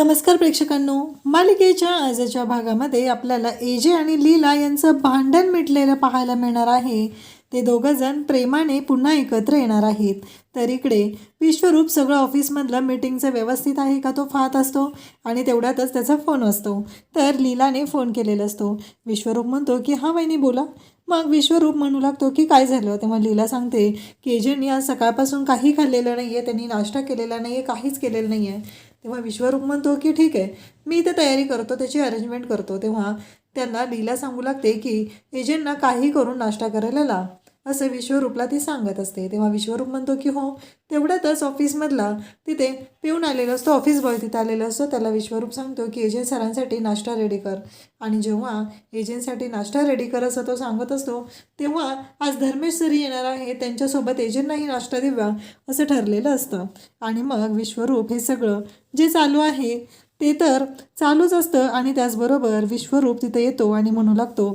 नमस्कार प्रेक्षकांनो, मालिकेच्या आजच्या भागामध्ये आपल्याला एजे आणि लीला यांचं भांडण मिटलेलं पाहायला मिळणार आहे. ते दोघं जण प्रेमाने पुन्हा एकत्र येणार आहेत. तर इकडे विश्वरूप सगळं ऑफिसमधलं मीटिंगचं व्यवस्थित आहे का तो पाहत असतो आणि तेवढ्यातच त्याचा फोन असतो. तर लीलाने फोन केलेला असतो. विश्वरूप म्हणतो की हां वहिनी बोला. मग विश्वरूप म्हणू लागतो की काय झालं. तेव्हा लीला सांगते की एजेंनी आज सकाळपासून काही खाल्लेलं नाही आहे, त्यांनी नाश्ता केलेला नाही आहे, काहीच केलेलं नाही आहे. तेव्हा विश्वरूप म्हणतो की ठीक आहे, मी इथे तयारी करतो, त्याची अरेंजमेंट करतो. तेव्हा त्यांना लीला सांगू लागते की एजंटना काही करून नाश्ता करायला लाव, असं विश्वरूपला ती सांगत असते. तेव्हा विश्वरूप म्हणतो की हो. तेवढ्यातच ऑफिसमधला तिथे पिऊन आलेला असतो, ऑफिस बॉय तिथे आलेला असतो. त्याला विश्वरूप सांगतो की एजंट सरांसाठी नाश्ता रेडी कर. आणि जेव्हा एजंटसाठी नाश्ता रेडी कर असं तो सांगत असतो, तेव्हा आज धर्मेश सर येणार आहे, त्यांच्यासोबत एजंटनाही नाश्ता देऊया असं ठरलेलं असतं. आणि मग विश्वरूप हे सगळं जे चालू आहे ते तर चालूच असतं. आणि त्याचबरोबर विश्वरूप तिथे येतो आणि म्हणू लागतो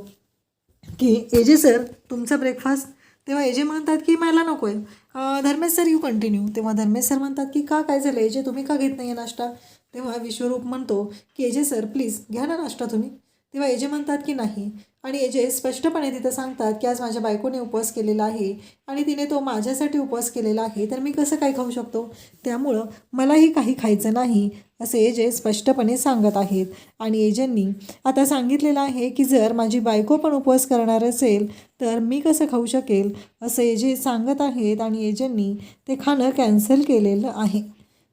की एजे सर तुमचा ब्रेकफास्ट. तेव्हा एजे म्हणतात की मला नको आहे, धर्मेश सर यू कंटिन्यू. तेव्हा धर्मेश सर म्हणतात की का, काय झालं एजे, तुम्ही का घेत नाही आहे नाश्ता. तेव्हा विश्वरूप म्हणतो की एजे सर प्लीज घ्या ना नाश्ता तुम्ही. तेव्हा एजे म्हणतात की नाही. आणि एजे स्पष्टपणे तिथं सांगतात की आज माझ्या बायकोने उपवास केलेला आहे आणि तिने तो माझ्यासाठी उपवास केलेला आहे, तर मी कसं काय खाऊ शकतो, त्यामुळं मलाही काही खायचं नाही असे एजे स्पष्टपणे सांगत आहेत. आणि एजेंनी आता सांगितलेलं आहे की जर माझी बायको पण उपवास करणार असेल तर मी कसं खाऊ शकेल असं एजे सांगत आहेत. आणि एजेंनी ते खाणं कॅन्सल केलेलं आहे.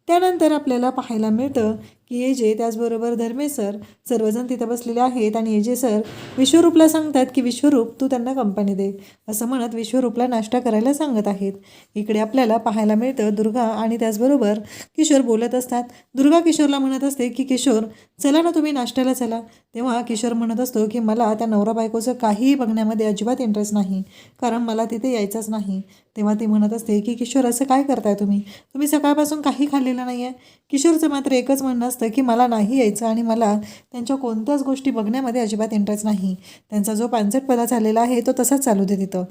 त्यानंतर आपल्याला पाहायला मिळतं की एजे त्याचबरोबर धर्मेश सर सर्वजण तिथं बसलेले आहेत. आणि एजे सर विश्वरूपला सांगतात की विश्वरूप तू त्यांना कंपनी दे, असं म्हणत विश्वरूपला नाश्ता करायला सांगत आहेत. इकडे आपल्याला पाहायला मिळतं दुर्गा आणि त्याचबरोबर किशोर बोलत असतात. दुर्गा किशोरला म्हणत असते की किशोर चला ना तुम्ही नाश्त्याला चला. तेव्हा किशोर म्हणत असतो की मला त्या नवरा बायकोचं काहीही बघण्यामध्ये अजिबात इंटरेस्ट नाही, कारण मला तिथे यायचंच नाही. तेव्हा ती म्हणत असते की किशोर असं काय करताय तुम्ही सकाळपासून काही खाल्लेलं नाही आहे. किशोरचं मात्र एकच म्हणणं असतं की मला नाही यायचं आणि मला त्यांच्या कोणत्याच गोष्टी बघण्यामध्ये अजिबात इंटरेस्ट नाही. त्यांचा जो पानसटपणा झालेला आहे तो तसाच चालू दे तिथं.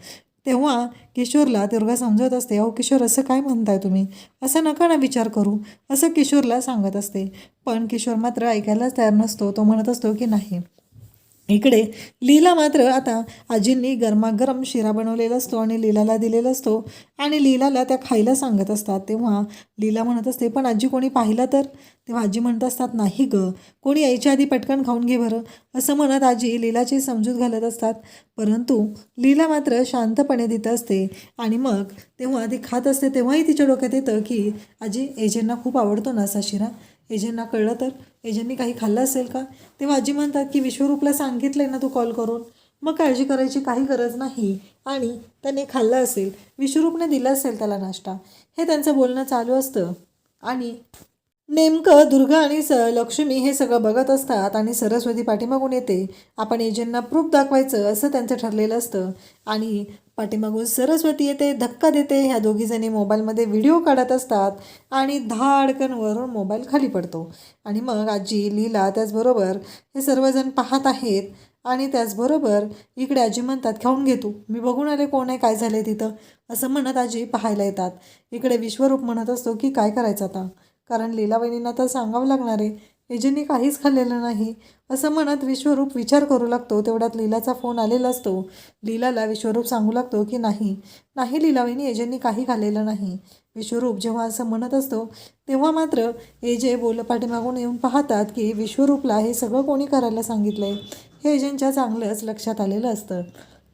तेव्हा किशोरला दुर्गा समजवत असते, अहो किशोर असं काय म्हणताय तुम्ही, असं नका ना विचार करू, असं किशोरला सांगत असते. पण किशोर मात्र ऐकायलाच तयार नसतो. तो म्हणत असतो की नाही. इकडे लीला मात्र आता आजींनी गरमागरम शिरा बनवलेला असतो आणि लीलाला दिलेला असतो आणि लीलाला त्या खायला सांगत असतात. तेव्हा लीला म्हणत असते पण आजी कोणी पाहिलं तर. तेव्हा आजी म्हणत असतात नाही ग, कोणी यायच्या आधी पटकन खाऊन घे बरं, असं म्हणत आजी लीलाची समजूत घालत असतात. परंतु लीला मात्र शांतपणे तिथं असते. आणि मग तेव्हा ती खात असते तेव्हाही तिच्या डोक्यात येतं की आजी एजेंना खूप आवडतो ना असा शिरा, एजेंना कळलं तर, एजेंनी काही खाल्लं असेल का. तेव्हा आजी म्हणतात की विश्वरूपला सांगितलंय ना तू कॉल करून, मग काळजी करायची काही गरज नाही आणि त्याने खाल्लं असेल, विश्वरूपने दिला असेल त्याला नाश्ता. हे त्यांचं बोलणं चालू असतं. आणि नेमकं दुर्गा आणि लक्ष्मी हे सगळं बघत असतात आणि सरस्वती पाठीमागून येते. आपण एजंटना प्रूफ दाखवायचं असं त्यांचं ठरलेलं असतं. आणि पाठीमागून सरस्वती येते, धक्का देते. ह्या दोघीजणी मोबाईलमध्ये व्हिडिओ काढत असतात आणि धाडकन वरून मोबाईल खाली पडतो. आणि मग आजी लीला त्याचबरोबर हे सर्वजण पाहत आहेत. आणि त्याचबरोबर इकडे आजी म्हणतात खाऊन घे तू, मी बघून आले कोण आहे, काय झालं तिथं, असं म्हणत आजी पाहायला येतात. इकडे विश्वरूप म्हणत असतो की काय करायचं आता, कारण लीला वहिनींना तर सांगावं लागणार आहे, एजेंनी काहीच खाल्लेलं नाही, असं म्हणत विश्वरूप विचार करू लागतो. तेवढ्यात लीलाचा फोन आलेला असतो. लीलाला विश्वरूप सांगू लागतो की नाही नाही लीला वहिनी, एजेंनी काही खाल्लेलं नाही. विश्वरूप जेव्हा असं म्हणत असतो तेव्हा मात्र एजे पाठीमागून येऊन पाहतात की विश्वरूपला हे सगळं कोणी करायला सांगितलं आहे. हे एजंटच्या चांगलंच लक्षात आलेलं असतं.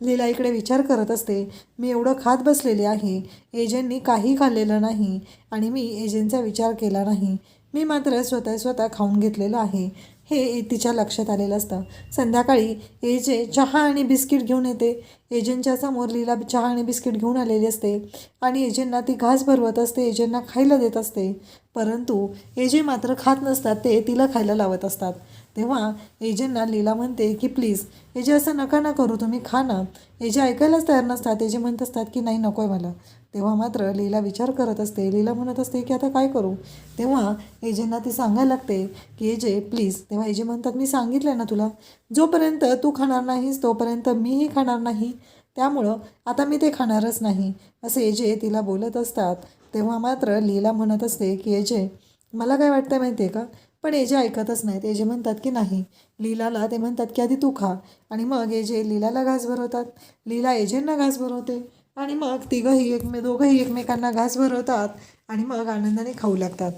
लीला इकडे विचार करत असते, मी एवढं खात बसलेले आहे, एजंटनी काही खाल्लेलं नाही आणि मी एजंटचा विचार केला नाही, मी मात्र स्वतः खाऊन घेतलेलं आहे, हे तिच्या लक्षात आलेलं असतं. संध्याकाळी एजे चहा आणि बिस्किट घेऊन येते. एजंटच्या समोर लीला चहा आणि बिस्किट घेऊन आलेली असते आणि एजंटना ती घास भरवत असते, एजंटना खायला देत असते. परंतु एजे मात्र खात नसतात, ते तिला खायला लावत असतात. तेव्हा एजंटना लीला म्हणते की प्लीज एजे असं नका ना करू, तुम्ही खा ना. एजे ऐकायलाच तयार नसतात. एजे म्हणत असतात की नाही नको आहे मला. तेव्हा मात्र लीला विचार करत असते. लीला म्हणत असते की आता काय करू. तेव्हा एजेंना ती सांगायला लागते की एजे प्लीज. तेव्हा एजे म्हणतात मी सांगितलं ना तुला, जोपर्यंत तू खाणार नाहीस तोपर्यंत मीही खाणार नाही, त्यामुळं आता मी ते खाणारच नाही, असे एजे तिला बोलत असतात. तेव्हा मात्र लीला म्हणत असते की एजे मला काय वाटतं माहिती आहे का, पण एजे ऐकतच नाहीत. एजे म्हणतात की नाही. लीलाला ते म्हणतात की आधी तू खा. आणि मग एजे लीलाला घास भरवतात. लीला एजेंना घास भरवते आणि मग दोघंही एकमेकांना घास भरवतात आणि मग आनंदाने खाऊ लागतात.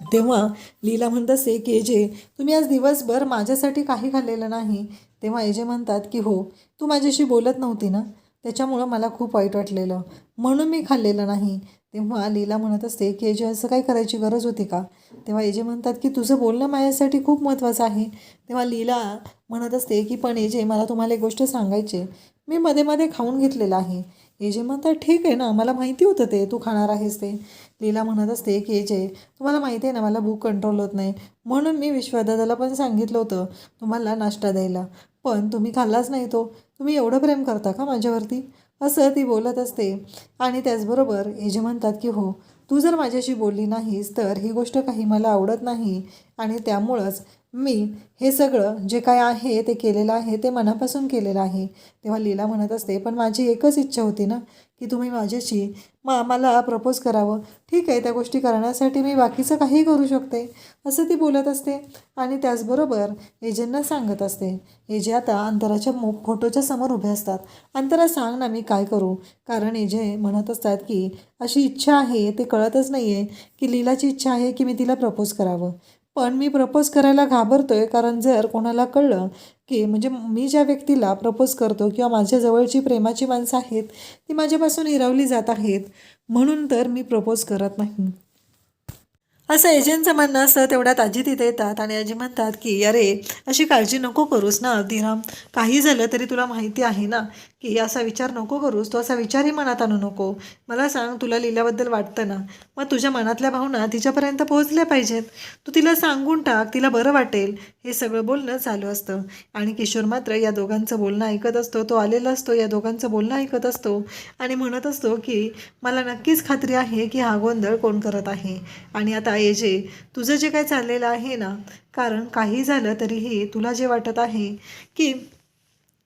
तेव्हा लीला म्हणत असते की एजे, तुम्ही आज दिवसभर माझ्यासाठी काही खाल्लेलं नाही. तेव्हा एजे म्हणतात की हो, तू माझ्याशी बोलत नव्हती ना, त्याच्यामुळं मला खूप वाईट वाटलेलं, म्हणून मी खाल्लेलं नाही. तेव्हा लीला म्हणत असते की एजे, असं काही करायची गरज होती का? तेव्हा एजे म्हणतात की तुझं बोलणं माझ्यासाठी खूप महत्त्वाचं आहे. तेव्हा लीला म्हणत असते की पण एजे, मला तुम्हाला एक गोष्ट सांगायची आहे. मी मध्ये मध्ये खाऊन घेतलेलं आहे. एजे म्हणतात ठीक आहे ना, मला माहिती होतं ते तू खाणार आहेस ते. लीला म्हणत असते की एजे, तुम्हाला माहिती आहे ना, मला भूक कंट्रोल होत नाही, म्हणून मी विश्वदादाला पण सांगितलं होतं तुम्हाला नाश्ता द्यायला, पण तुम्ही खाल्लाच नाही तो. तुम्ही एवढं प्रेम करता का माझ्यावरती? असं ती बोलत असते. आणि त्याचबरोबर एजे म्हणतात की हो, तू जर माझ्याशी बोलली नाहीस तर ही गोष्ट काही मला आवडत नाही आणि त्यामुळंच मी हे सगळं जे काय आहे ते केलेलं आहे, ते मनापासून केलेलं आहे. तेव्हा लीला म्हणत असते, पण माझी एकच इच्छा होती ना की तुम्ही माझ्याशी मला प्रपोज करावं. ठीक आहे, त्या गोष्टी करण्यासाठी मी बाकीचं काहीही करू शकते, असं ती बोलत असते. आणि त्याचबरोबर एजेंना सांगत असते. एजे आता अंतराच्या फोटोच्या समोर उभे असतात. अंतरा, सांग ना मी काय करू? कारण एजे म्हणत असतात की अशी इच्छा आहे, ते कळतच नाही आहे की लीलाची इच्छा आहे की मी तिला प्रपोज करावं, पण मी प्रपोज करायला घाबरतोय. कारण जर कोणाला कळलं की म्हणजे मी ज्या व्यक्तीला प्रपोज करतो किंवा माझ्या जवळची प्रेमाची माणसं आहेत ती माझ्यापासून हिरावली जात आहेत, म्हणून तर मी प्रपोज करत नाही, असं एजंटचं म्हणणं असतं. तेवढ्यात आजी तिथे येतात आणि आजी म्हणतात की अरे, अशी काळजी नको करूस ना अर्धीराम, काही झालं तरी तुला माहिती आहे ना की असा विचार नको करूस, तो असा विचारही मनात आणू नको. मला सांग, तुला लीलाबद्दल वाटतं ना, मग तुझ्या मनातल्या भावना तिच्यापर्यंत पोहोचल्या पाहिजेत. तू तिला सांगून टाक, तिला बरं वाटेल. हे सगळं बोलणं चालू असतं आणि किशोर मात्र या दोघांचं बोलणं ऐकत असतो. तो आलेला असतो, या दोघांचं बोलणं ऐकत असतो आणि म्हणत असतो की मला नक्कीच खात्री आहे की हा गोंधळ कोण करत आहे. आणि आता एजे, तुझं जे काय चाललेलं आहे ना, कारण काही झालं तरीही तुला जे वाटत आहे की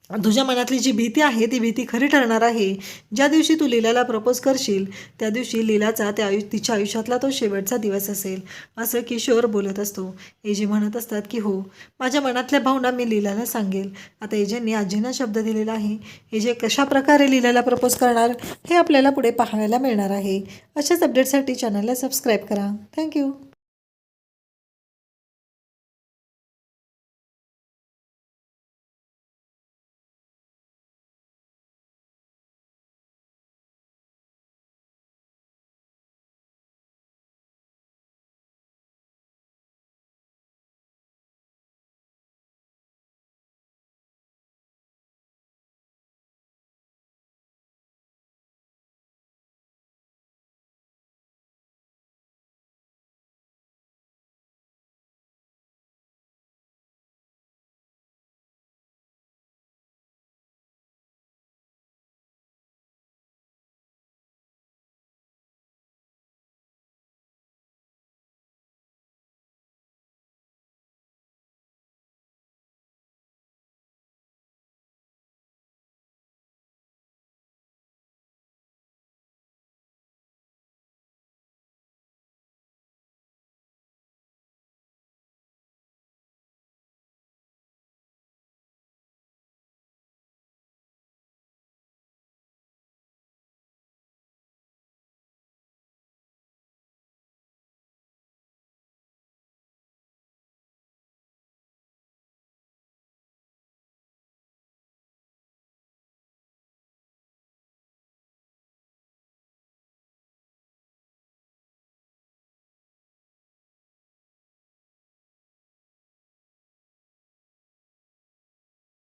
तुझ्या मनातली जी भीती आहे ती भीती खरी ठरणार आहे. ज्या दिवशी तू लीलाला प्रपोज करशील त्या दिवशी लीलाचा तिच्या आयुष्यातला तो शेवटचा दिवस असेल, असं किशोर बोलत असतो. एजे म्हणत असतात की हो, माझ्या मनातल्या भावना मी लीलाला सांगेल. आता एजेंनी आजींना शब्द दिलेला आहे. एजे कशा प्रकारे लीलाला प्रपोज करणार हे आपल्याला पुढे पाहायला मिळणार आहे. अशाच अपडेटसाठी चॅनलला सबस्क्राईब करा. थँक्यू.